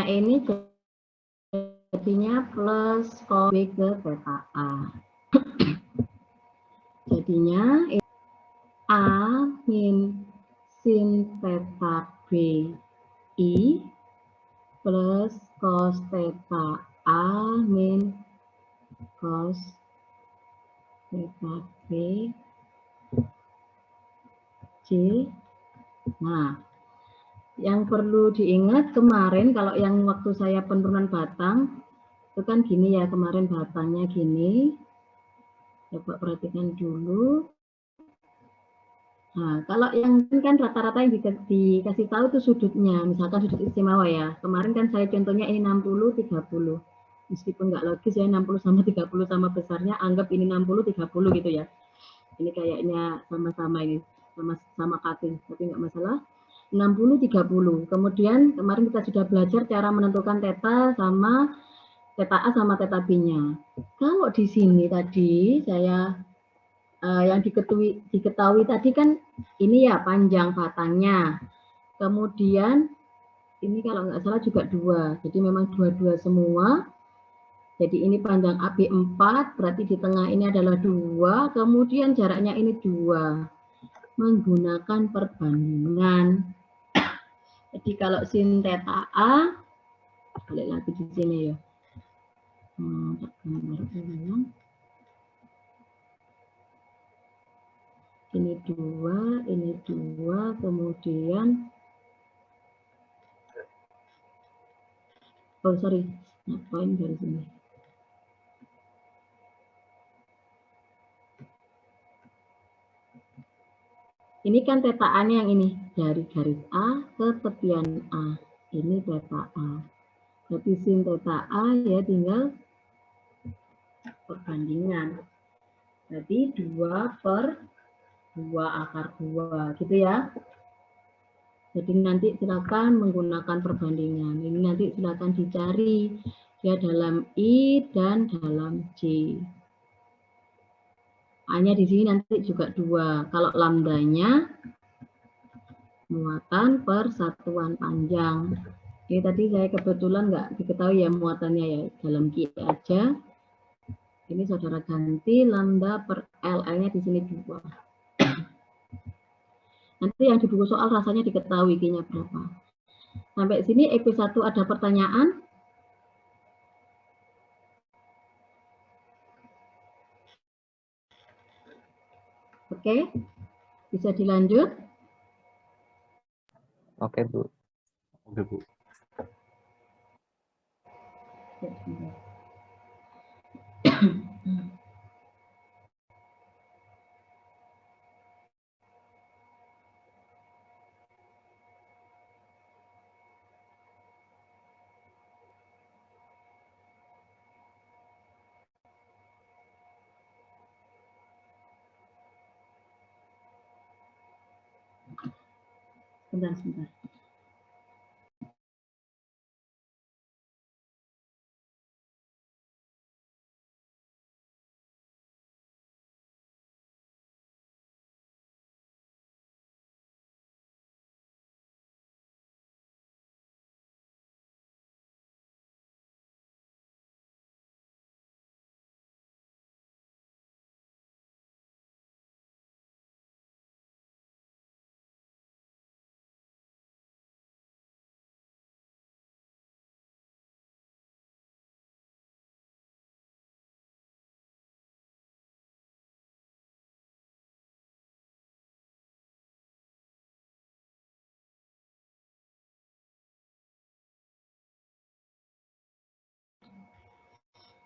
ini jadinya plus cos B ke theta A. Jadinya A min sin theta B I plus cos theta A min cos theta B J. Nah, yang perlu diingat kemarin kalau yang waktu saya penurunan batang itu kan gini ya, kemarin batangnya gini. Coba perhatikan dulu. Nah, kalau yang kan rata-rata yang dikasih tahu itu sudutnya, misalkan sudut istimewa ya. Kemarin kan saya contohnya ini 60 30. Meskipun nggak logis ya 60 sama 30 sama besarnya, anggap ini 60 30 gitu ya. Ini kayaknya sama-sama ini, sama cutting, tapi nggak masalah. 60 30. Kemudian kemarin kita sudah belajar cara menentukan theta sama theta A sama theta B-nya. Kalau di sini tadi saya yang diketahui tadi kan ini ya panjang batangnya. Kemudian ini kalau nggak salah juga 2. Jadi memang dua-dua semua. Jadi ini panjang AB 4, berarti di tengah ini adalah 2. Kemudian jaraknya ini 2. Menggunakan perbandingan. Jadi kalau sin theta A, balik lagi di sini ya. Ini 2, ini 2, kemudian ngapain dari sini? Ini kan theta A-nya yang ini, dari garis A ke tepian A. Ini theta A. Jadi sin theta A ya tinggal perbandingan. Jadi 2/2 gitu ya. Jadi nanti silakan menggunakan perbandingan. Ini nanti silakan dicari dia dalam I dan dalam J. A-nya di sini nanti juga 2. Kalau lambdanya muatan per satuan panjang. Ini tadi saya kebetulan nggak diketahui ya muatannya ya, dalam Q aja. Ini saudara ganti lambda per L-nya di sini 2. Nanti yang di buku soal rasanya diketahui Q-nya berapa. Sampai sini EP1 ada pertanyaan? Oke, bisa dilanjut? Oke, Bu. Oke, Bu. Sebentar.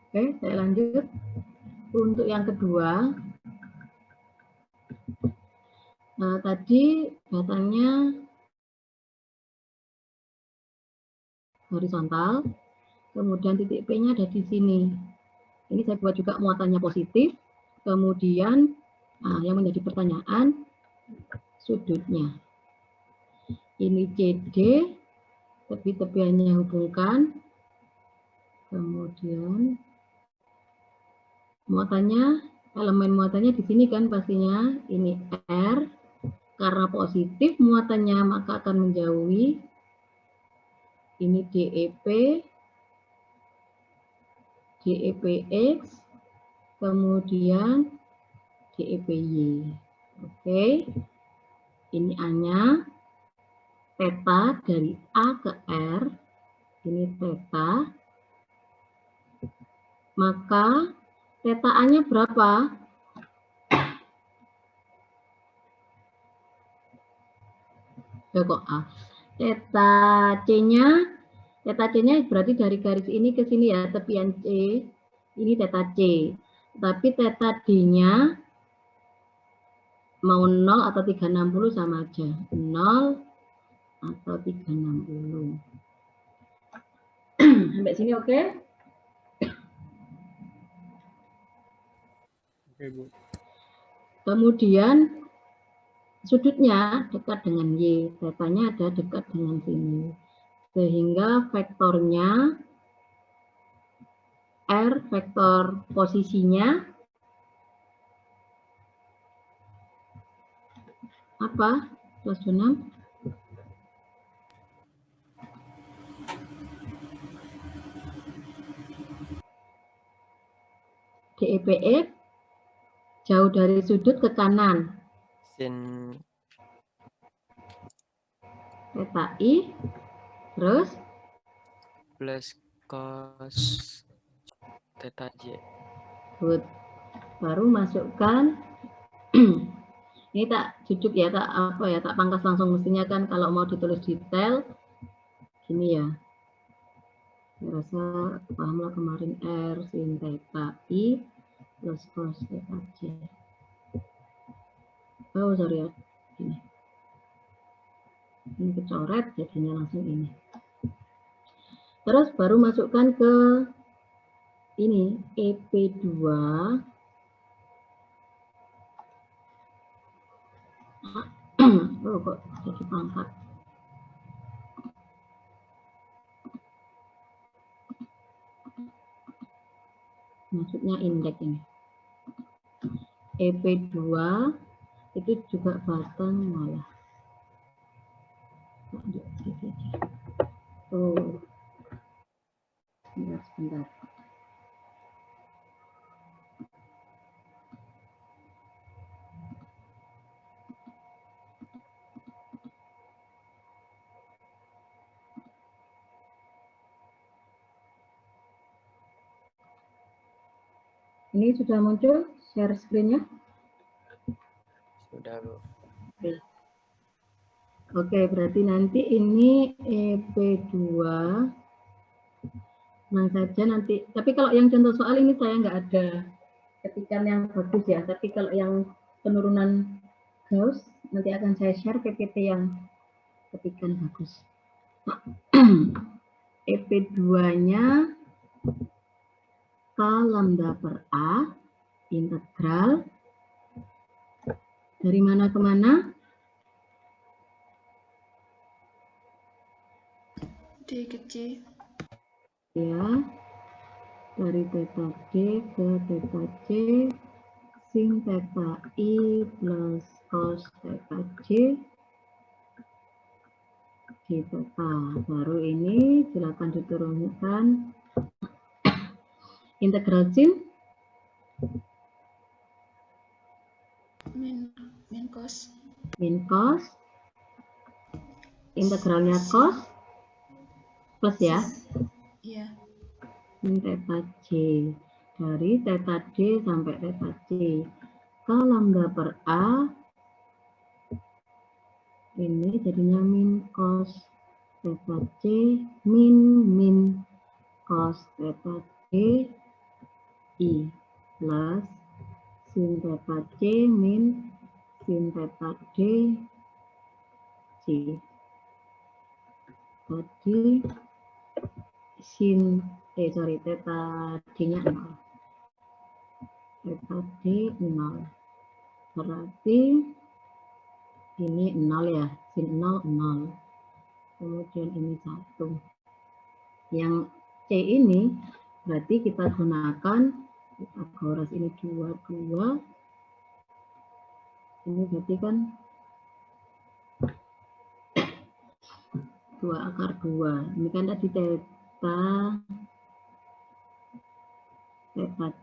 Oke, saya lanjut. Untuk yang kedua, tadi batangnya horizontal, kemudian titik P-nya ada di sini. Ini saya buat juga muatannya positif, kemudian yang menjadi pertanyaan, sudutnya. Ini CD, tepi-tepiannya hubungkan, kemudian muatannya, elemen muatannya di sini kan pastinya, ini R, karena positif muatannya maka akan menjauhi ini DEP, DEPX, kemudian DEPY. Oke, ini A-nya, theta dari A ke R, ini theta, maka theta A-nya berapa? Kok A. Theta C-nya berarti dari garis ini ke sini ya, tepian C, ini theta C. Tapi theta D-nya mau 0 atau 360 sama aja. 0 atau 360. Sampai sini oke? Oke, Bu. Kemudian sudutnya dekat dengan Y, tetanya ada dekat dengan sini. Sehingga vektornya R, vektor posisinya apa? Plus 6. DEPX jauh dari sudut ke kanan. Sin Theta I, terus plus cos theta J. good. Baru masukkan ini tak cucuk ya, tak pangkas langsung, mestinya kan kalau mau ditulis detail gini ya. Saya rasa pahamlah kemarin R sin theta I plus cos theta J. Oh sorry ya, gini. Ini kecoret jadinya langsung ini. Terus baru masukkan ke ini EP2 oh kok jadi pangkat. Maksudnya indeks ini. EP2 itu juga batang malah. Oh. Sebentar. Ini sudah muncul share screen-nya? Sudah, Bu. Oke, berarti nanti ini EP2. Nah saja nanti, tapi kalau yang contoh soal ini saya nggak ada ketikan yang bagus ya, tapi kalau yang penurunan Gauss, nanti akan saya share PPT yang ketikan bagus. EP2-nya K lambda per A, integral, dari mana ke mana? D ke C. Ya, dari theta D ke theta C, sin theta I plus cos theta J di theta. Baru ini silakan diturunkan integral sin Min cos. min cos, integralnya cos plus ya, Iya. min theta J dari theta D sampai theta C. K lambda per A ini jadinya min cos theta C min cos theta C I plus sin theta C min sin theta D C. Tadi sin theta D-nya 0. Theta D 0. Berarti ini 0 ya, sin 0 0. Kemudian ini 1. Yang C ini berarti kita gunakan Pythagoras ini 2. Ini berarti kan 2 akar 2. Ini kan tadi theta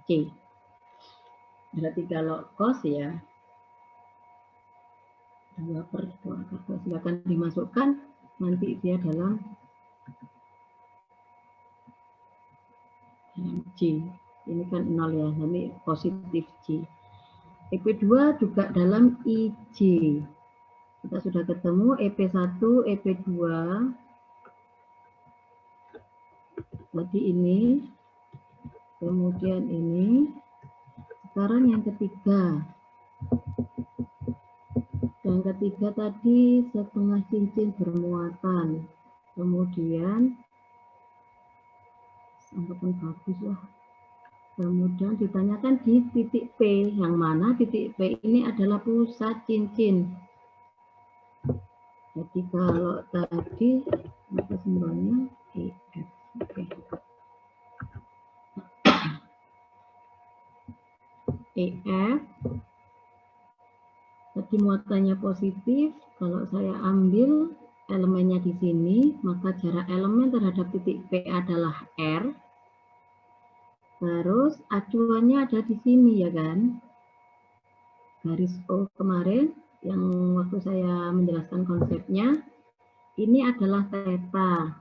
C. Berarti kalau cos ya 2/2 akar 2. Silakan dimasukkan nanti dia dalam G. Ini kan 0 ya, nanti positif G. EP2 juga dalam IJ. Kita sudah ketemu EP1, EP2. Tadi ini, kemudian ini. Sekarang yang ketiga. Yang ketiga tadi setengah cincin bermuatan. Kemudian, anggapan bagus lah. Kemudian ditanyakan di titik P, yang mana titik P ini adalah pusat cincin. Jadi kalau tadi apa simbolnya EF. Oke. EF tadi muatannya positif. Kalau saya ambil elemennya di sini, maka jarak elemen terhadap titik P adalah R. Terus acuannya ada di sini ya kan, garis O kemarin yang waktu saya menjelaskan konsepnya, ini adalah theta.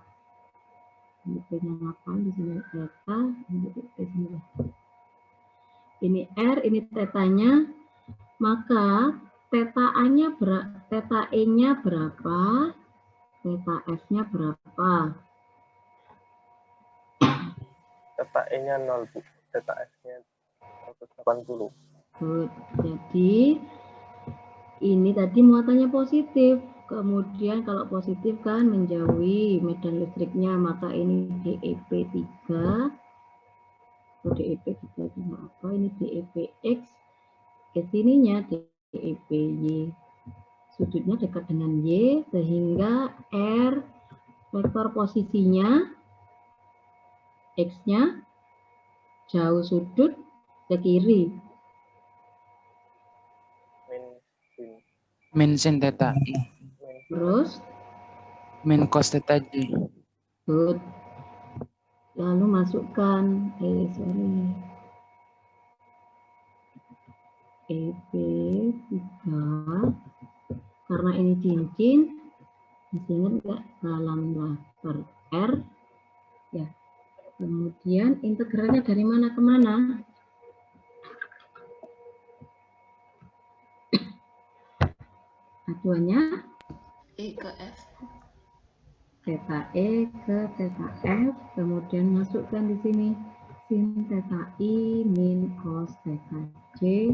Ini P-nya 8, di sini theta, ini R, ini tetanya, maka theta A-nya theta E-nya berapa, theta F-nya berapa? Theta E-nya 0, Bu. Theta F-nya 180. Good. Jadi ini tadi muatannya positif. Kemudian kalau positif kan menjauhi medan listriknya, maka ini DEP3. DEP kita juga apa? Ini DEPX. Ke sininya DEPY. Sudutnya dekat dengan Y, sehingga R vektor posisinya X-nya jauh sudut ke kiri. Min sin theta I. Terus Min cos theta J. good. Lalu masukkan EP3, karena ini cincin, masih ingat nggak lambda per R ya. Kemudian integralnya dari mana ke mana? Acuannya E ke F. theta E ke theta F, kemudian masukkan di sini sin theta I min cos theta J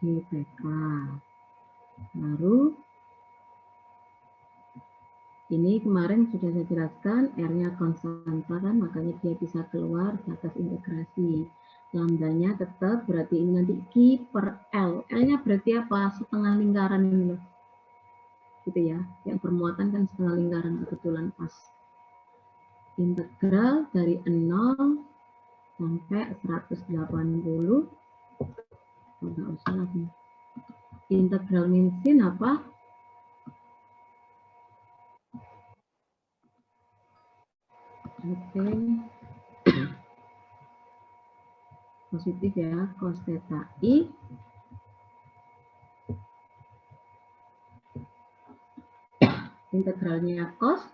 di PK. Lalu ini kemarin sudah saya jelaskan, R-nya konstanta kan, makanya dia bisa keluar di atas integrasi. Lambdanya tetap, berarti ini nanti Q per L. L-nya berarti apa? Setengah lingkaran ini loh. Gitu ya, yang bermuatan kan setengah lingkaran, kebetulan pas. Integral dari 0 sampai 180. Enggak usah lagi. Integral min sin apa? Oke. Positif ya, cos theta I integralnya cos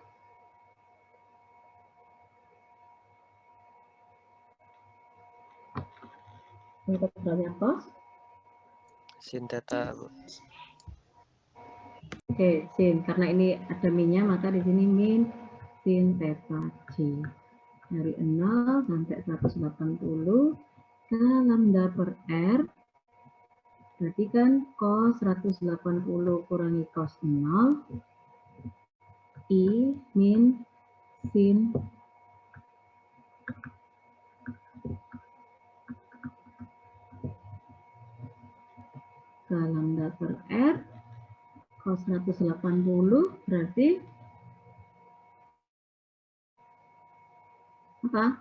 Sin theta, Bu. Oke, sin, karena ini ada minnya maka di sini min sin theta J dari 0 sampai 180 ke lambda per R, berarti kan cos 180 kurangi cos 0 I min sin ke lambda per R cos 180 berarti apa?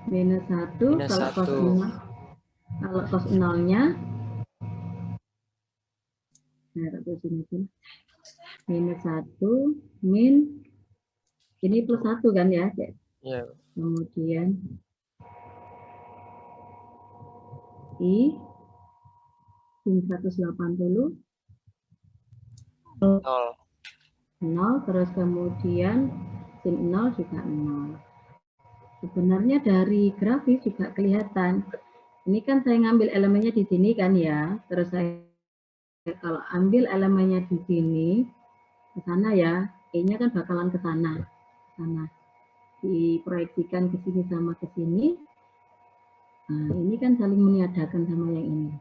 Minus 1 Minus kalau cos 1. 0, kalau cos 0-nya Nah, terus ini minus 1 min ini plus 1 kan ya, Cek? Iya. Kemudian I sin 180 0. 0, terus kemudian sin 0 juga 0. Sebenarnya dari grafis juga kelihatan. Ini kan saya ngambil elemennya di sini kan ya. Terus saya kalau ambil elemennya di sini ke sana ya, E-nya kan bakalan ke sana. Diproyeksikan ke sini sama ke sini. Nah, ini kan saling meniadakan sama yang ini.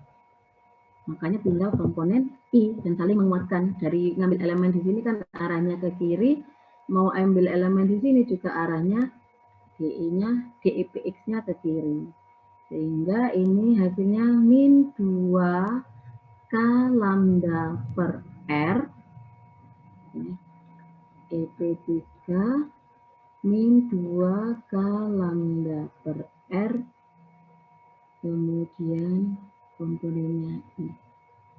Makanya tinggal komponen I dan saling menguatkan. Dari ngambil elemen di sini kan arahnya ke kiri, mau ambil elemen di sini juga arahnya DE-nya, DEPX-nya ke kiri. Sehingga ini hasilnya min 2K lambda per R. EP3 min 2K lambda per R. Kemudian komponennya I.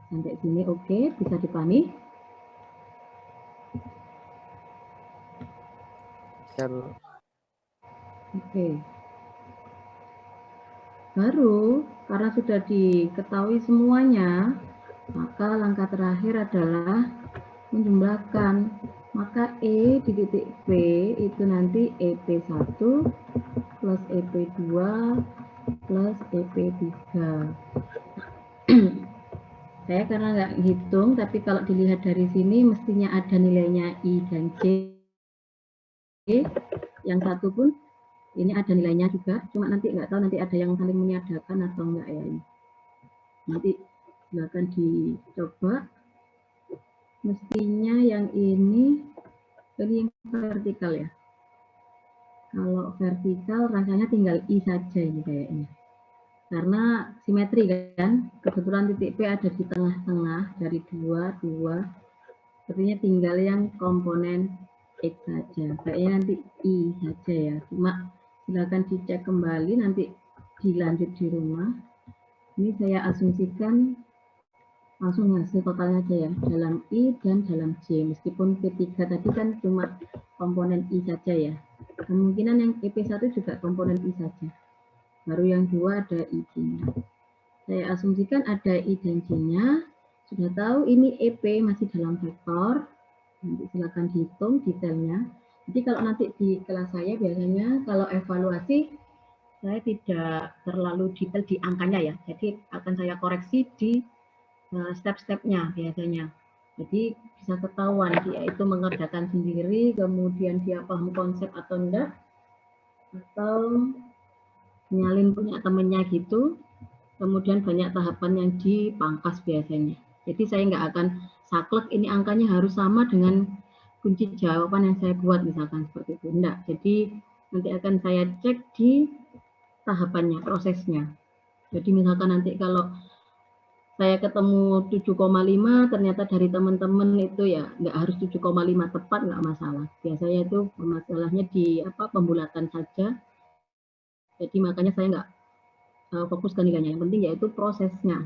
Sampai sini oke, bisa dipahami? Ya, Bu. Oke. Baru, karena sudah diketahui semuanya, maka langkah terakhir adalah menjumlahkan. Maka E di titik B itu nanti EP1 plus EP2 plus EP3. Saya karena nggak hitung, tapi kalau dilihat dari sini mestinya ada nilainya I dan J. Yang satu pun ini ada nilainya juga, cuma nanti nggak tahu nanti ada yang saling meniadakan atau enggak ya ini. Nanti silakan dicoba. Mestinya yang ini yang vertikal ya. Kalau vertikal rasanya tinggal I saja ini kayaknya. Karena simetri kan, kebetulan titik P ada di tengah-tengah dari 2, sepertinya tinggal yang komponen X saja. Kayaknya nanti I saja ya. Cuma silakan dicek kembali, nanti dilanjut di rumah. Ini saya asumsikan langsung hasil totalnya aja ya, dalam I dan dalam J. Meskipun P3 tadi kan cuma komponen I saja ya. Kemungkinan yang EP1 juga komponen I saja. Baru yang 2 ada I-nya. Saya asumsikan ada I dan J-nya. Sudah tahu ini EP masih dalam vektor. Nanti silakan dihitung detailnya. Jadi kalau nanti di kelas saya biasanya kalau evaluasi saya tidak terlalu detail di angkanya ya. Jadi akan saya koreksi di step-stepnya biasanya. Jadi bisa ketahuan dia itu mengerjakan sendiri, kemudian dia paham konsep atau enggak, atau nyalin punya temennya gitu. Kemudian banyak tahapan yang dipangkas biasanya. Jadi saya nggak akan saklek ini angkanya harus sama dengan kunci jawaban yang saya buat misalkan seperti itu. Enggak. Jadi nanti akan saya cek di tahapannya, prosesnya. Jadi misalkan nanti kalau saya ketemu 7,5 ternyata dari teman-teman itu ya nggak harus 7,5 tepat, nggak masalah. Biasanya itu masalahnya di pembulatan saja. Jadi makanya saya nggak fokus ke nilainya. Yang penting yaitu prosesnya.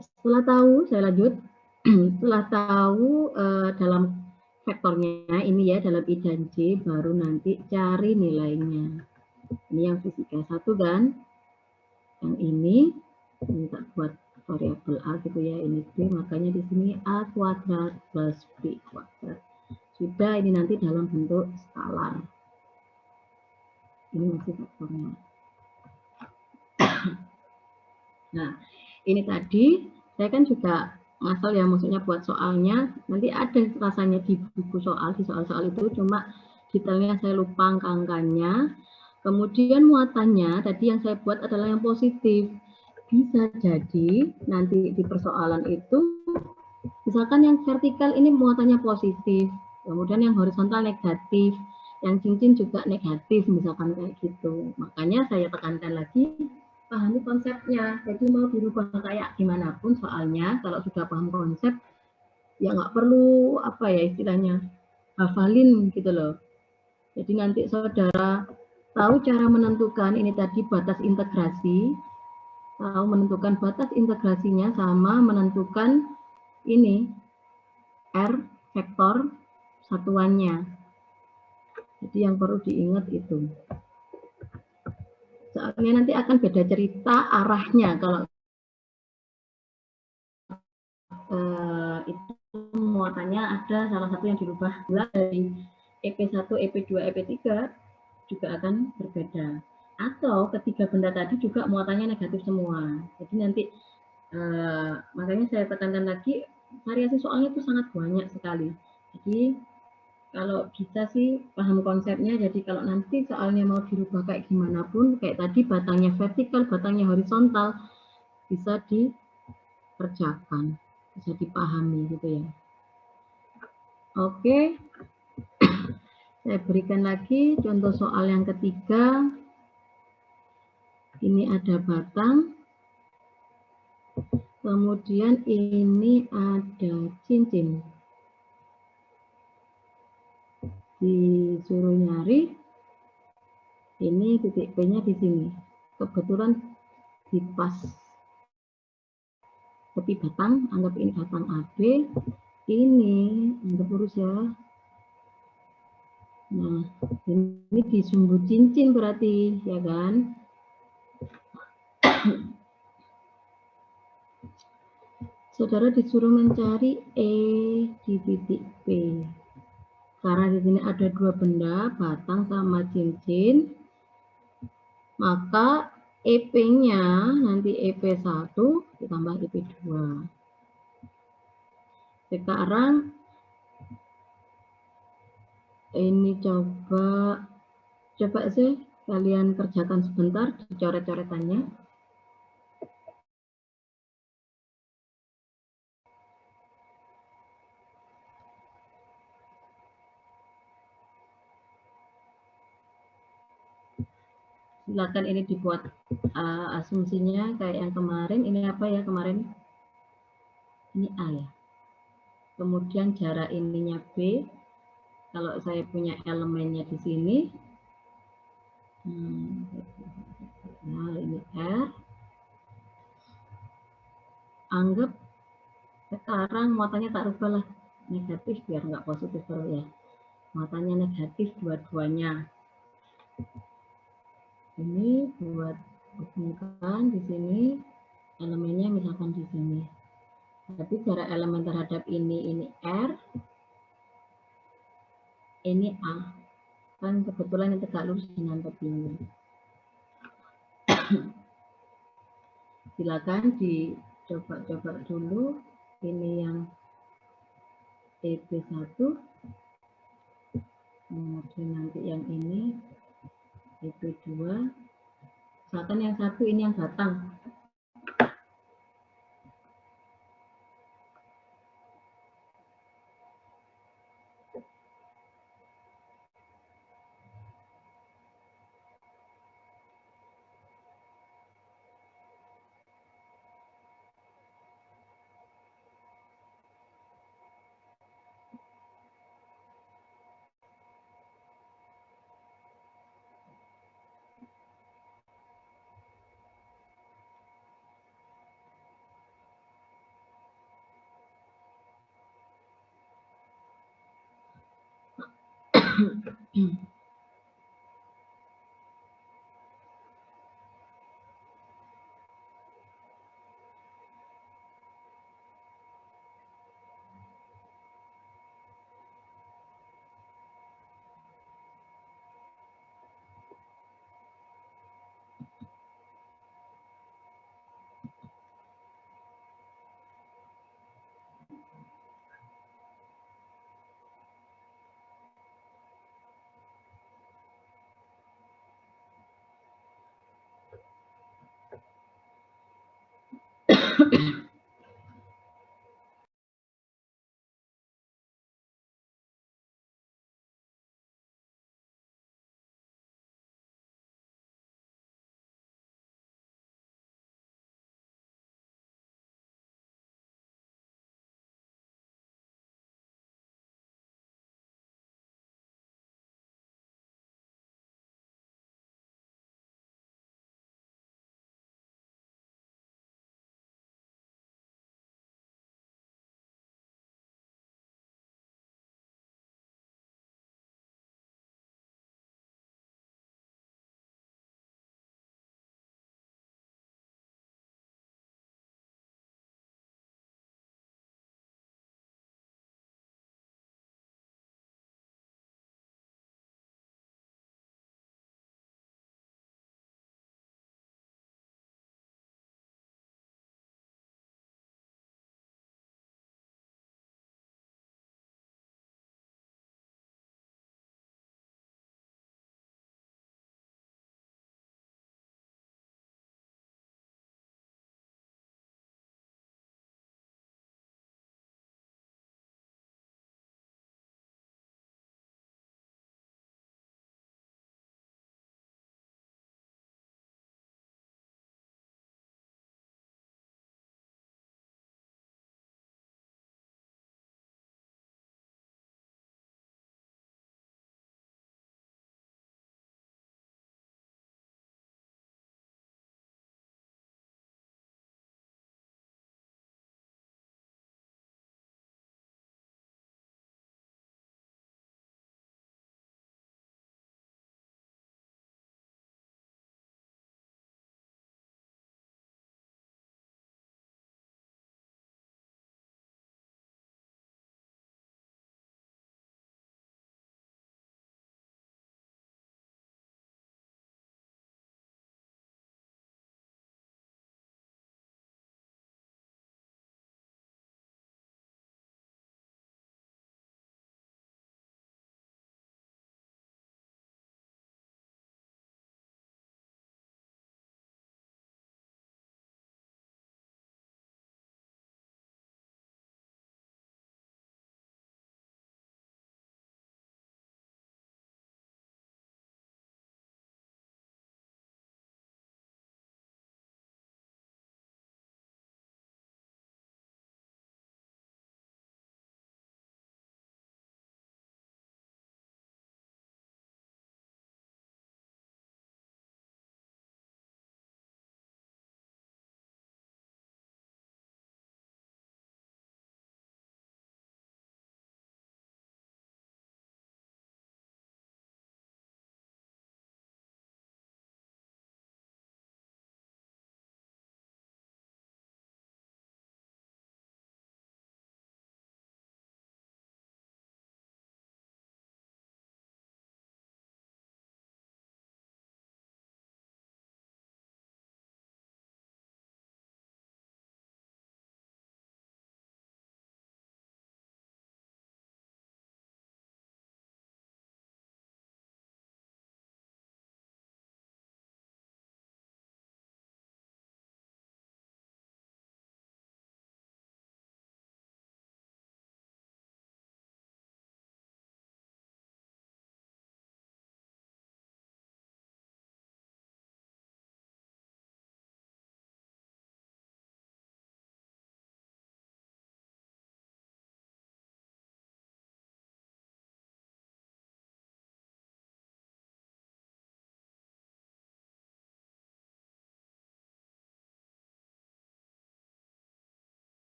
Setelah tahu, saya lanjut. Setelah tahu dalam vektornya ini ya, dalam I dan J, baru nanti cari nilainya. Ini yang fisika 1 kan. Yang ini minta buat variabel A gitu ya, ini B, makanya di sini A kuadrat plus B kuadrat. Sudah, ini nanti dalam bentuk skalar. Ini masih vektornya. Nah, ini tadi saya kan juga ngasal ya, maksudnya buat soalnya nanti ada rasanya di buku soal, di soal-soal itu, cuma detailnya saya lupa angka-angkanya. Kemudian muatannya tadi yang saya buat adalah yang positif. Bisa jadi nanti di persoalan itu misalkan yang vertikal ini muatannya positif, kemudian yang horizontal negatif, yang cincin juga negatif misalkan kayak gitu. Makanya saya tekankan lagi, pahami konsepnya. Jadi mau dirubah kayak gimana pun soalnya, kalau sudah paham konsep, ya nggak perlu apa ya istilahnya, hafalin gitu loh. Jadi nanti saudara tahu cara menentukan ini tadi batas integrasi, tahu menentukan batas integrasinya sama menentukan ini R vektor satuannya. Jadi yang perlu diingat itu. Soalnya nanti akan beda cerita arahnya kalau itu muatannya ada salah satu yang dirubah dari EP1, EP2, EP3 juga akan berbeda. Atau ketiga benda tadi juga muatannya negatif semua. Jadi nanti makanya saya tekankan lagi, variasi soalnya itu sangat banyak sekali. Jadi kalau bisa sih paham konsepnya, jadi kalau nanti soalnya mau dirubah kayak gimana pun, kayak tadi batangnya vertikal, batangnya horizontal, bisa dikerjakan, bisa dipahami gitu ya. Oke, saya berikan lagi contoh soal yang ketiga. Ini ada batang, kemudian ini ada cincin. Disuruh nyari, ini titik P-nya di sini. Kebetulan di pas tepi batang, anggap ini batang AB. Ini anggap lurus ya. Nah, ini di sumbu cincin berarti, ya kan? Saudara disuruh mencari E di titik P. Karena di sini ada dua benda, batang sama cincin, maka EP-nya nanti EP1 ditambah EP2. Sekarang ini coba sih kalian kerjakan sebentar coret-coretannya. Silakan ini dibuat asumsinya kayak yang kemarin. Ini apa ya kemarin? Ini A ya. Kemudian jarak ininya B. Kalau saya punya elemennya di sini. Nah, ini R. Anggap sekarang muatannya tak rubah lah. Negatif biar nggak positif terus ya. Muatannya negatif dua-duanya. Ini buat hubungkan di sini elemennya misalkan di sini. Tapi jarak elemen terhadap ini R, ini A. Kan kebetulan itu tegak lurus dengan tepinya. Silakan dicoba-coba dulu. Ini yang EP1. Kemudian nanti yang ini EP2. Misalkan yang satu ini yang batang.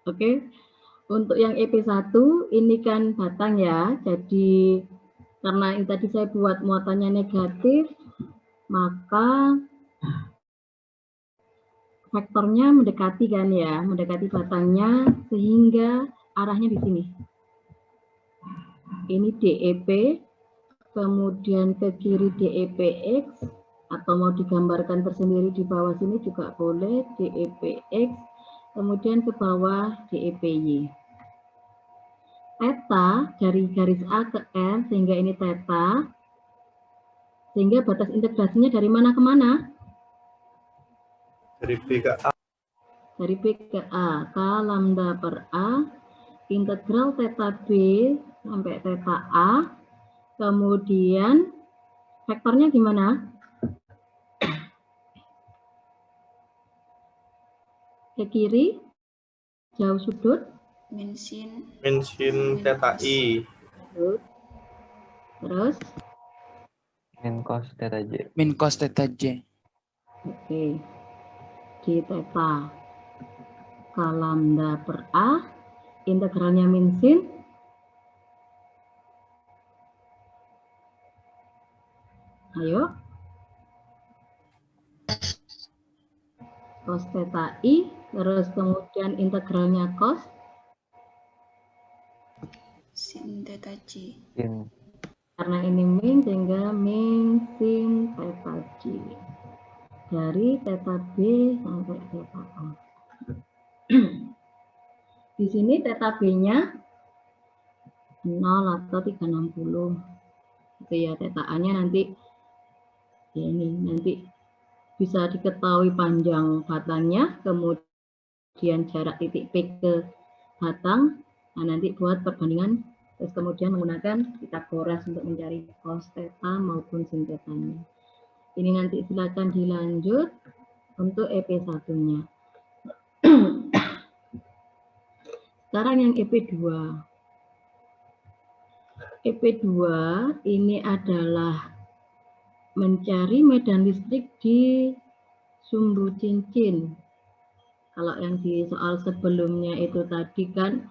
Oke. Untuk yang EP1 ini kan batang ya. Jadi karena ini tadi saya buat muatannya negatif, maka vektornya mendekati kan ya, mendekati batangnya sehingga arahnya di sini. Ini DEP, kemudian ke kiri DEPX, atau mau digambarkan tersendiri di bawah sini juga boleh, DEPX, kemudian ke bawah DEPY. Theta dari garis A ke R, sehingga ini theta, sehingga batas integrasinya dari mana ke mana? Dari B ke A. Dari B ke A, K lambda per A, integral theta B sampai theta A, kemudian vektornya gimana? Ke kiri, jauh sudut, Min sin. Min sin theta I. terus, Min cos theta J. Min cos theta J. oke, di theta K lambda per A, integralnya min sin, ayo, cos theta I, terus kemudian integralnya cos, Sin theta J. Sin karena ini min sehingga min sin theta J, dari theta B sampai theta A. Di sini theta B-nya 0 atau 360. Itu ya, theta A-nya nanti ya ini nanti bisa diketahui panjang batangnya, kemudian jarak titik P ke batang. Nah, nanti buat perbandingan, terus kemudian menggunakan Pitagoras untuk mencari cos theta maupun sin theta-nya. Ini nanti silakan dilanjut untuk EP1-nya. Sekarang yang EP2. EP2 ini adalah mencari medan listrik di sumbu cincin. Kalau yang di soal sebelumnya itu tadi kan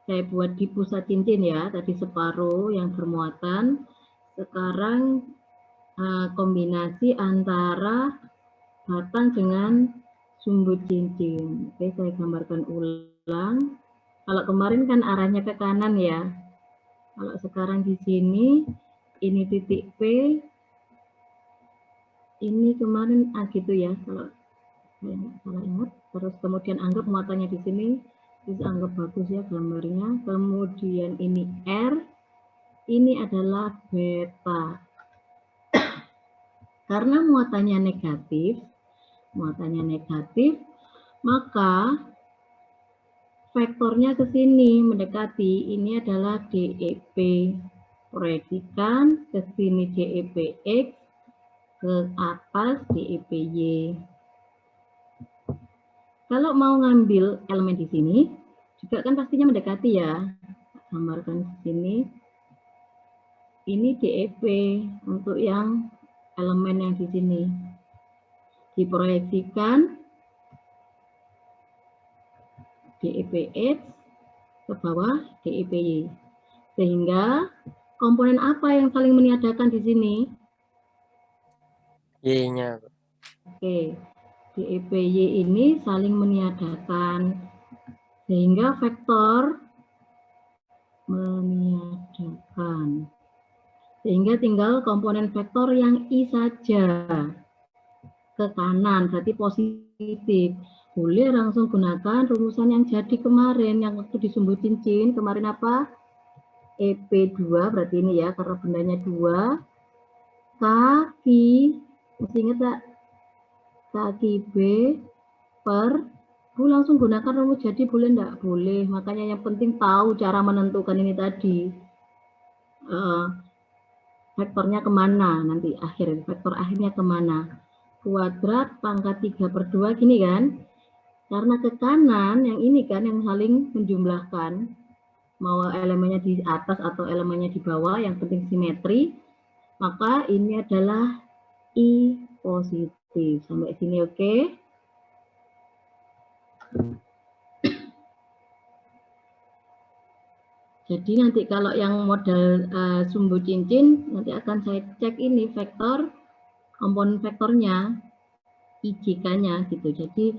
saya buat di pusat cincin ya, tadi separuh yang bermuatan. Sekarang kombinasi antara batang dengan sumbu cincin. Oke, saya gambarkan ulang. Kalau kemarin kan arahnya ke kanan ya. Kalau sekarang di sini, ini titik P, ini kemarin gitu ya, kalau saya nggak salah ingat. Terus kemudian anggap muatannya di sini, terus anggap bagus ya gambarnya. Kemudian ini R, ini adalah beta. Karena muatannya negatif, maka vektornya ke sini mendekati, ini adalah DEP. Proyeksikan ke sini DEPX, ke atas DEPY. Kalau mau ngambil elemen di sini, juga kan pastinya mendekati ya. Gambarkan di sini. Ini DEP untuk yang elemen yang di sini. Diproyeksikan DEPX ke bawah DEPY. Sehingga komponen apa yang saling meniadakan di sini? Y-nya. Oke, DEPY ini saling meniadakan. Sehingga vektor meniadakan. Sehingga tinggal komponen vektor yang I saja. Ke kanan, berarti positif. Boleh langsung gunakan rumusan yang jadi kemarin, yang waktu di sumbu cincin. Kemarin apa? EP2, berarti ini ya, karena bendanya 2. Kaki, masih ingat tak? Kaki B per, langsung gunakan rumus jadi boleh enggak? Boleh, makanya yang penting tahu cara menentukan ini tadi. Vektornya kemana nanti akhir, vektor akhirnya kemana? Kuadrat pangkat 3/2 gini kan? Karena ke kanan yang ini kan yang saling menjumlahkan, mau elemennya di atas atau elemennya di bawah, yang penting simetri, maka ini adalah I positif. Sampai sini oke? Jadi nanti kalau yang model sumbu cincin, nanti akan saya cek ini vektor, komponen vektornya, IJK-nya gitu. Jadi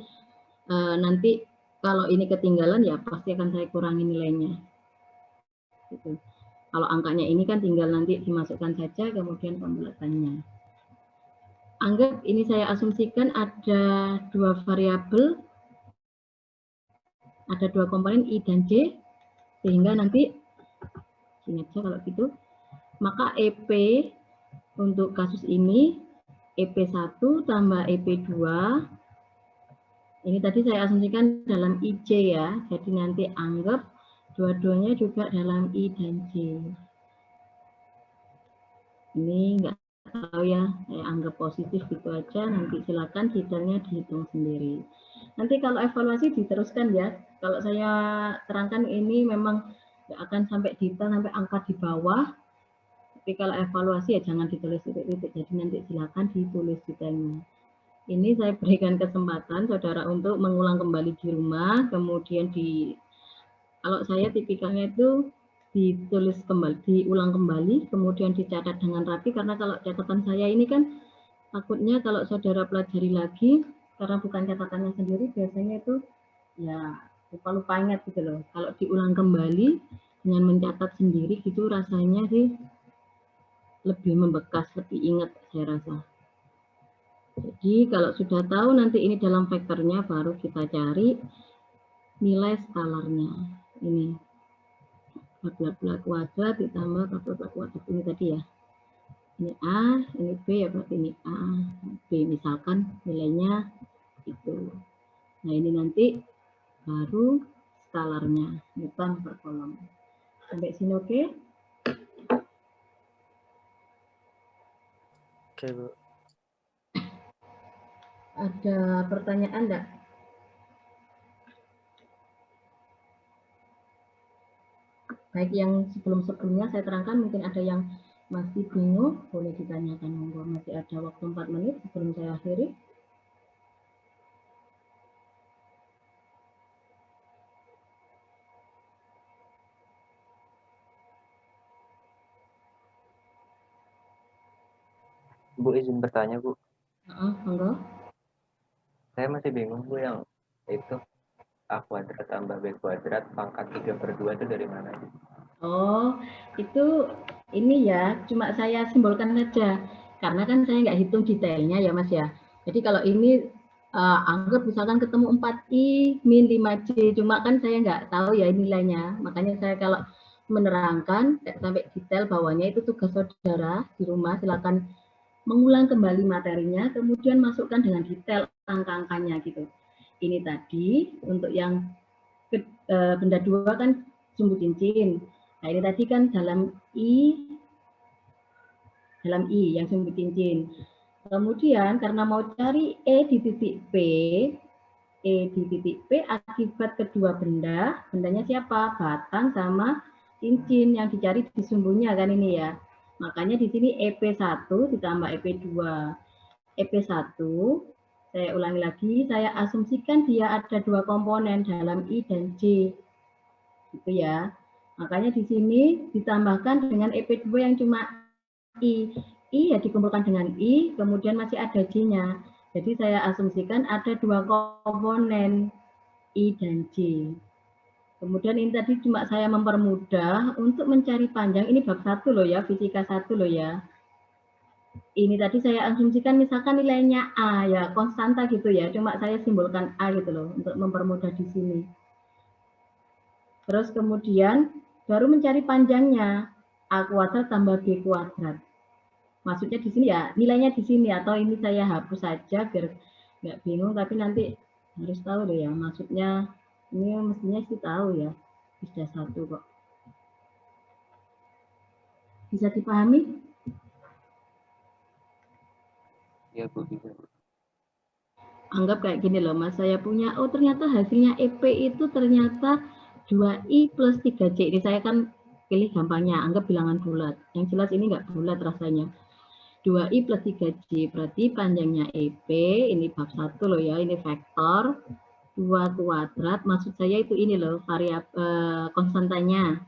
nanti kalau ini ketinggalan ya pasti akan saya kurangi nilainya. Gitu. Kalau angkanya ini kan tinggal nanti dimasukkan saja, kemudian pembulatannya. Anggap ini saya asumsikan ada dua variabel, ada dua komponen I dan J, sehingga nanti ini aja kalau gitu, maka EP untuk kasus ini EP1 tambah EP2 ini tadi saya asumsikan dalam IJ ya, jadi nanti anggap dua-duanya juga dalam I dan J. Ini enggak tahu ya, saya anggap positif gitu aja, nanti silakan detailnya dihitung sendiri. Nanti kalau evaluasi diteruskan ya, kalau saya terangkan ini memang nggak akan sampai detail, sampai angka di bawah, tapi kalau evaluasi ya jangan ditulis titik-titik, jadi nanti silakan ditulis detailnya. Ini saya berikan kesempatan saudara untuk mengulang kembali di rumah, kemudian kalau saya tipikalnya itu ditulis kembali, diulang kembali, kemudian dicatat dengan rapi, karena kalau catatan saya ini kan takutnya kalau saudara pelajari lagi, karena bukan catatannya sendiri, biasanya itu ya lupa-lupa ingat gitu loh. Kalau diulang kembali dengan mencatat sendiri gitu rasanya sih lebih membekas, lebih ingat saya rasa. Jadi kalau sudah tahu nanti ini dalam vektornya baru kita cari nilai skalarnya. Ini bla bla kuadrat ditambah bla bla kuadrat ini tadi ya. Ini A, ini B ya berarti ini A, B misalkan nilainya itu. Nah ini nanti baru skalarnya, bukan per kolom. Sampai sini oke? Oke, Bu. Ada pertanyaan enggak? Baik yang sebelum-sebelumnya saya terangkan, mungkin ada yang masih bingung, boleh ditanyakan, monggo. Masih ada waktu 4 menit sebelum saya akhiri. Bu, izin bertanya, Bu. Monggo. Saya masih bingung, Bu, yang itu A kuadrat tambah B kuadrat pangkat 3/2 itu dari mana? Oh, itu ini ya, cuma saya simbolkan saja. Karena kan saya nggak hitung detailnya ya, Mas ya. Jadi kalau ini anggap misalkan ketemu 4I min 5J, cuma kan saya nggak tahu ya nilainya. Makanya saya kalau menerangkan sampai detail bawahnya itu tugas saudara di rumah, silakan mengulang kembali materinya, kemudian masukkan dengan detail angka-angkanya gitu. Ini tadi untuk yang benda dua kan sumbu cincin. Nah ini tadi kan dalam I yang sumbu cincin. Kemudian karena mau cari E di titik P akibat kedua benda, bendanya siapa? Batang sama cincin yang dicari di sumbunya kan ini ya. Makanya di sini EP1 ditambah EP2. EP1, saya ulangi lagi, saya asumsikan dia ada dua komponen dalam I dan J. Gitu ya. Makanya di sini ditambahkan dengan EP2 yang cuma I. I ya dikumpulkan dengan I, kemudian masih ada J-nya. Jadi saya asumsikan ada dua komponen I dan J. Kemudian ini tadi cuma saya mempermudah untuk mencari panjang, ini bab 1 loh ya, fisika 1 loh ya. Ini tadi saya asumsikan misalkan nilainya A ya, konstanta gitu ya, cuma saya simbolkan A gitu loh, untuk mempermudah di sini. Terus kemudian baru mencari panjangnya, A kuadrat tambah B kuadrat. Maksudnya di sini ya, nilainya di sini, atau ini saya hapus saja biar nggak bingung, tapi nanti harus tahu loh ya, maksudnya ini mestinya sih tahu ya, sudah 1 kok. Bisa dipahami? Iya, Bu, bisa. Anggap kayak gini loh Mas, saya punya, oh ternyata hasilnya EP itu ternyata 2I plus 3J. Ini saya kan pilih gampangnya, anggap bilangan bulat. Yang jelas ini nggak bulat rasanya. 2I plus 3J, berarti panjangnya EP, ini bab 1 loh ya, ini vektor. 2 kuadrat, maksud saya itu ini loh, variabel konstantanya.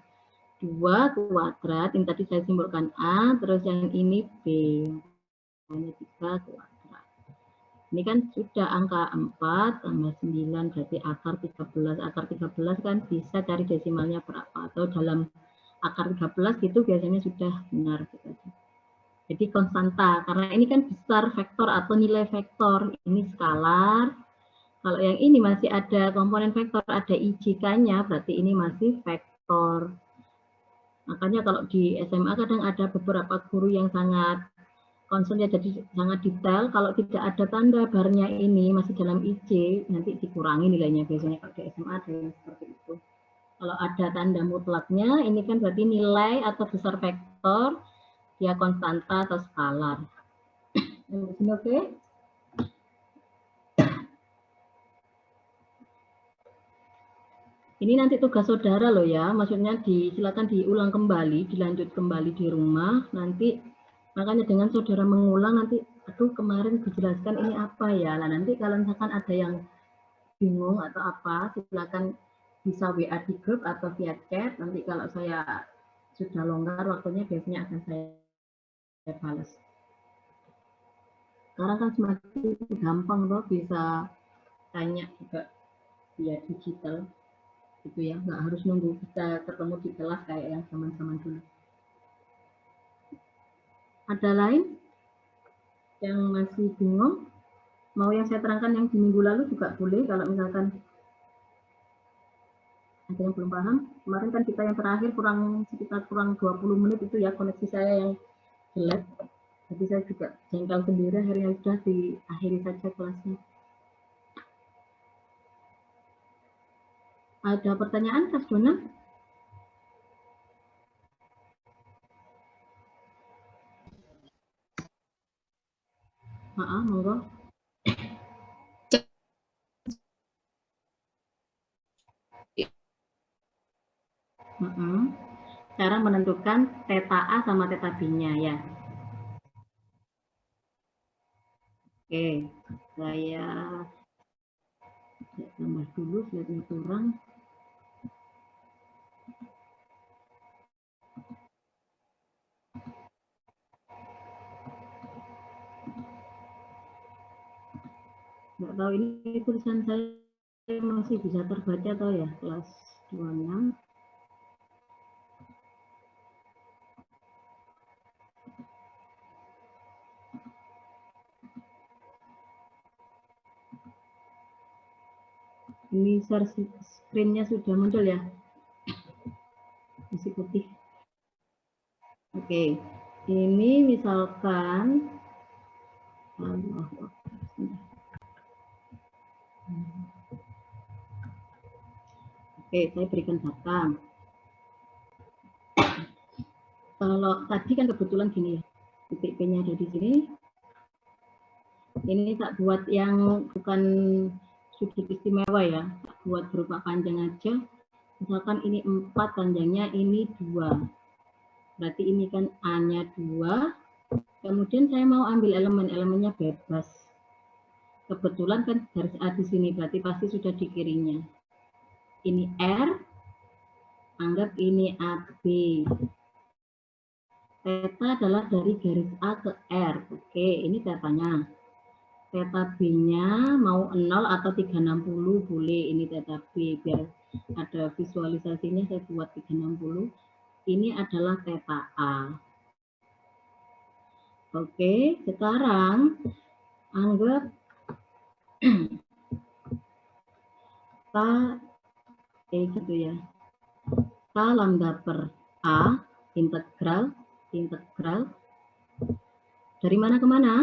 2 kuadrat, yang tadi saya simbolkan A, terus yang ini B, hanya 3 kuadrat. Ini kan sudah angka 4 tambah 9, berarti akar 13. Akar 13 kan bisa cari desimalnya berapa, atau dalam akar 13 itu biasanya sudah benar. Jadi konstanta, karena ini kan besar vektor atau nilai vektor, ini skalar. Kalau yang ini masih ada komponen vektor, ada IJK-nya, berarti ini masih vektor. Makanya kalau di SMA kadang ada beberapa guru yang sangat concern ya, jadi sangat detail. Kalau tidak ada tanda barnya ini masih dalam IJ, nanti dikurangi nilainya. Biasanya kalau di SMA ada yang seperti itu. Kalau ada tanda mutlaknya, ini kan berarti nilai atau besar vektor, dia konstanta atau skalar. Ini oke? Ini nanti tugas saudara loh ya, maksudnya silakan diulang kembali, dilanjut kembali di rumah. Nanti makanya dengan saudara mengulang nanti, aduh kemarin dijelaskan ini apa ya. Nah nanti kalau misalkan ada yang bingung atau apa, silakan bisa WA di grup atau via chat. Nanti kalau saya sudah longgar waktunya biasanya akan saya balas. Sekarang kan semakin gampang loh, bisa tanya juga via digital. Gitu ya, nggak harus nunggu kita ketemu di kelas kayak yang zaman-zaman dulu. Ada lain yang masih bingung? Mau yang saya terangkan yang di minggu lalu juga boleh, kalau misalkan ada yang belum paham. Kemarin kan kita yang terakhir sekitar kurang 20 menit itu ya, koneksi saya yang jelek. Jadi saya juga jengkel sendiri, akhirnya sudah diakhiri saja kelasnya. Ada pertanyaan, Kak Dona? Maaf, monggo. Cara menentukan theta A sama theta B-nya ya. Oke, saya tambah dulu slide-nya kurang. Nggak tahu ini tulisan saya masih bisa terbaca atau ya, kelas 26. Ini share screen-nya sudah muncul ya, masih putih. Oke, ini misalkan oke, saya berikan data. Kalau tadi kan kebetulan gini ya, titik P-nya ada di sini. Ini tak buat yang bukan sudut istimewa ya, tak buat berupa panjang aja. Misalkan ini 4, panjangnya ini 2. Berarti ini kan A-nya 2. Kemudian saya mau ambil elemen-elemennya bebas. Kebetulan kan garis A di sini, berarti pasti sudah di kirinya. Ini R, anggap ini AB. Theta adalah dari garis A ke R. Oke, ini tetanya. Theta B-nya mau 0 atau 360 boleh. Ini theta B, biar ada visualisasinya saya buat 360. Ini adalah theta A. Oke, sekarang anggap K gitu ya. K lambda per A integral dari mana ke mana?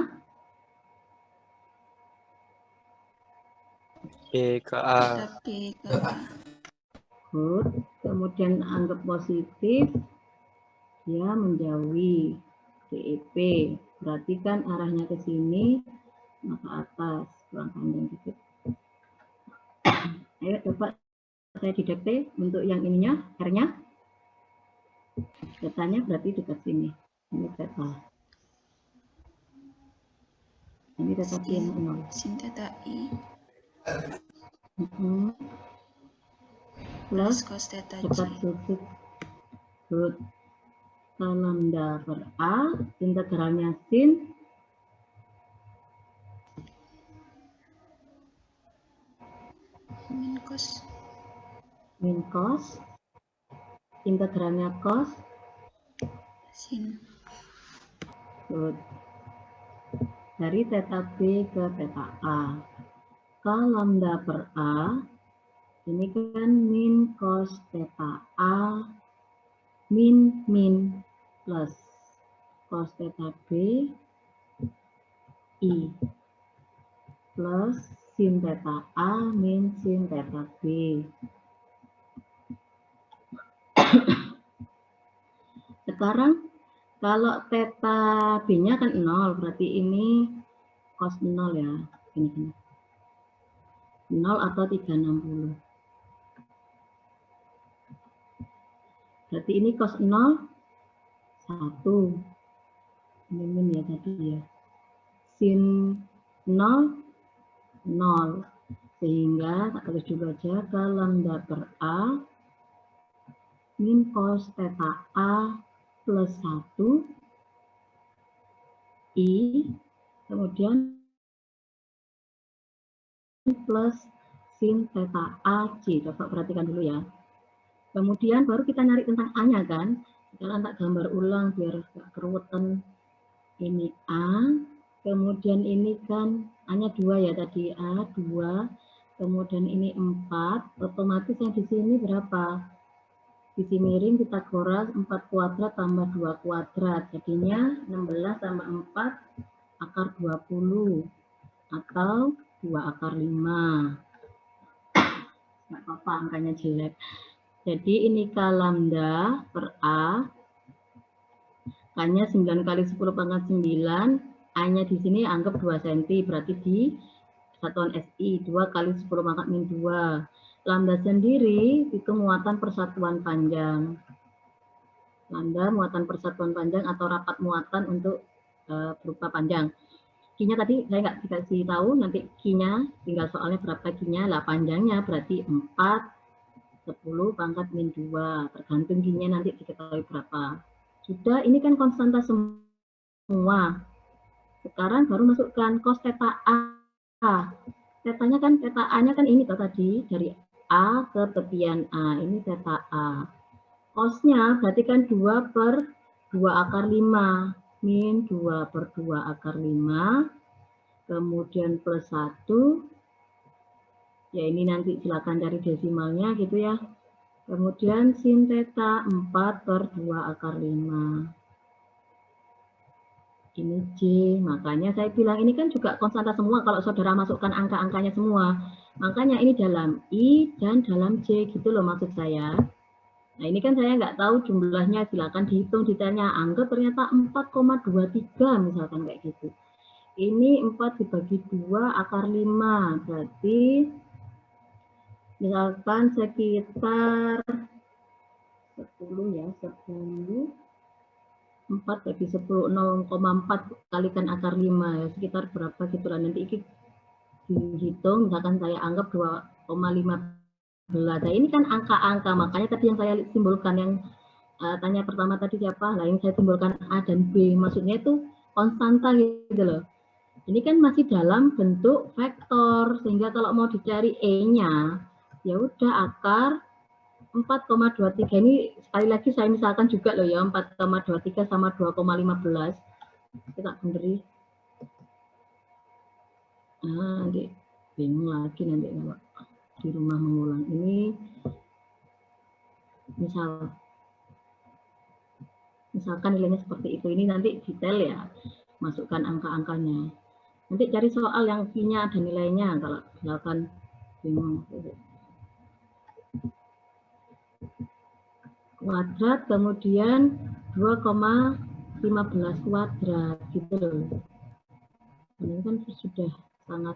B ke A. B ke A. Good. Kemudian anggap positif, dia menjauhi DEP. Berarti kan arahnya ke sini, maka atas, kurang panjang dikit. Ayo coba saya didikte untuk yang ininya, R-nya. Tetanya berarti dekat sini. Ini theta. Ini theta B yang 0. Sin theta I Plus cos theta dekat J. sudut. Good. K lambda per A, integralnya sin Min cos. min cos, integralnya cos. Sin. Good. Dari theta B ke theta A. K lambda per A, ini kan min cos theta A, min plus cos theta B, I, plus sin theta A, min sin theta B. Sekarang kalau theta B-nya kan 0, berarti ini cos 0 ya. Ini 0 atau 360. Berarti ini cos 0, 1. Ini min ya tadi ya. Sin 0, 0. Sehingga tak tulis dulu aja ke lambda per A min cos theta A plus 1 I, kemudian plus sin theta AC. Coba perhatikan dulu ya. Kemudian baru kita nyari tentang A-nya kan. Sekarang tak gambar ulang biar gak keruwetan. Ini A, kemudian ini kan A-nya 2 ya tadi, A 2, kemudian ini 4, otomatis yang di sini berapa? Sisi miring Pitagoras 4 kuadrat tambah 2 kuadrat, jadinya 16 tambah 4 akar 20 atau 2 akar 5. Nggak apa-apa angkanya jelek. Jadi ini K lambda per A, K-nya 9 kali 10 pangkat 9, A-nya di sini anggap 2 cm, berarti di satuan SI, 2 kali 10 pangkat min 2. Lambda sendiri itu muatan persatuan panjang. Lambda muatan persatuan panjang atau rapat muatan untuk berupa panjang. Q-nya tadi saya nggak dikasih tahu, nanti Q-nya tinggal soalnya berapa Q-nya, lah panjangnya berarti 4, 10 pangkat min 2, tergantung Q-nya nanti diketahui berapa. Sudah, ini kan konstanta semua. Sekarang baru masukkan cos theta A. Tetanya kan, theta A-nya kan ini tadi, dari A ke tepian A, ini theta A. Cosnya berarti kan 2 per 2 akar 5, min 2 per 2 akar 5, kemudian plus 1, ya ini nanti silakan cari desimalnya gitu ya. Kemudian sin theta 4 per 2 akar 5. Ini J, makanya saya bilang ini kan juga konstanta semua kalau saudara masukkan angka-angkanya semua. Makanya ini dalam I dan dalam J gitu loh maksud saya. Nah ini kan saya nggak tahu jumlahnya, silakan dihitung detailnya. Anggap ternyata 4,23 misalkan kayak gitu. Ini 4 dibagi 2 akar 5, berarti misalkan sekitar 10 ya, 10. 4 bagi 10, 0,4 kalikan akar 5 ya, sekitar berapa gitu lah, nanti ini dihitung, misalkan saya anggap 2,15. Nah ini kan angka-angka, makanya tadi yang saya simbolkan, yang tanya pertama tadi siapa, lah yang saya simbolkan A dan B, maksudnya itu konstanta gitu loh. Ini kan masih dalam bentuk vektor, sehingga kalau mau dicari E-nya, ya udah akar 4,23 ini sekali lagi saya misalkan juga loh ya, 4,23 sama 2,15. Kita beri. Nanti bingung lagi nanti kalau di rumah mengulang. Ini misalkan nilainya seperti itu. Ini nanti detail ya, masukkan angka-angkanya. Nanti cari soal yang Q-nya ada nilainya kalau misalkan bingung. Kuadrat, kemudian 2,15 kuadrat gitu loh. Ini kan sudah sangat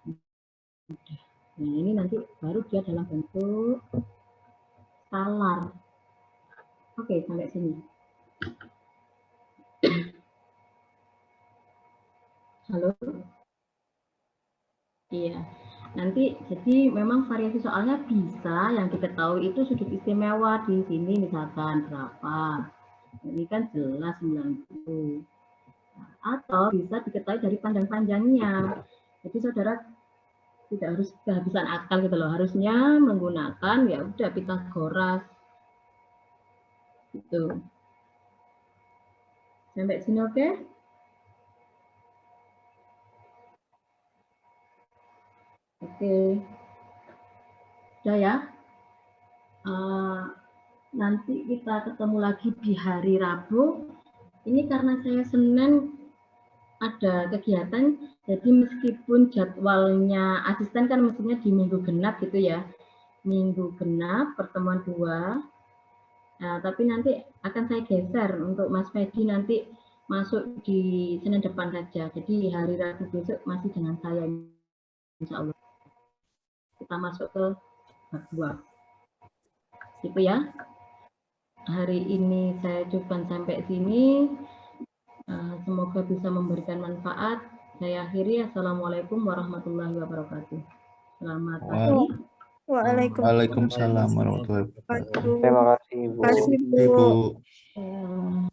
mudah. Nah ini nanti baru dia dalam bentuk skalar. Oke, sampai sini. Halo? Iya. Nanti jadi memang variasi soalnya bisa yang diketahui itu sudut istimewa di sini misalkan berapa. Ini kan jelas 90. Atau bisa diketahui dari panjang-panjangnya. Jadi saudara tidak harus kehabisan akal gitu loh. Harusnya menggunakan ya udah Pitagoras. Gitu. Sampai sini oke? Oke. Udah ya? Nanti kita ketemu lagi di hari Rabu. Ini karena saya Senin ada kegiatan, jadi meskipun jadwalnya asisten kan mestinya di minggu genap gitu ya. Minggu genap, pertemuan 2. Nah, tapi nanti akan saya geser untuk Mas Fedi nanti masuk di Senin depan saja. Jadi hari Rabu besok masih dengan saya, insya Allah. Kita masuk ke bab 2. Gitu ya. Hari ini saya cukupkan sampai sini. Semoga bisa memberikan manfaat. Saya akhiri. Assalamualaikum warahmatullahi wabarakatuh. Selamat pagi. Waalaikumsalam warahmatullahi wabarakatuh. Terima kasih, Bu. Terima kasih, Bu. Eh,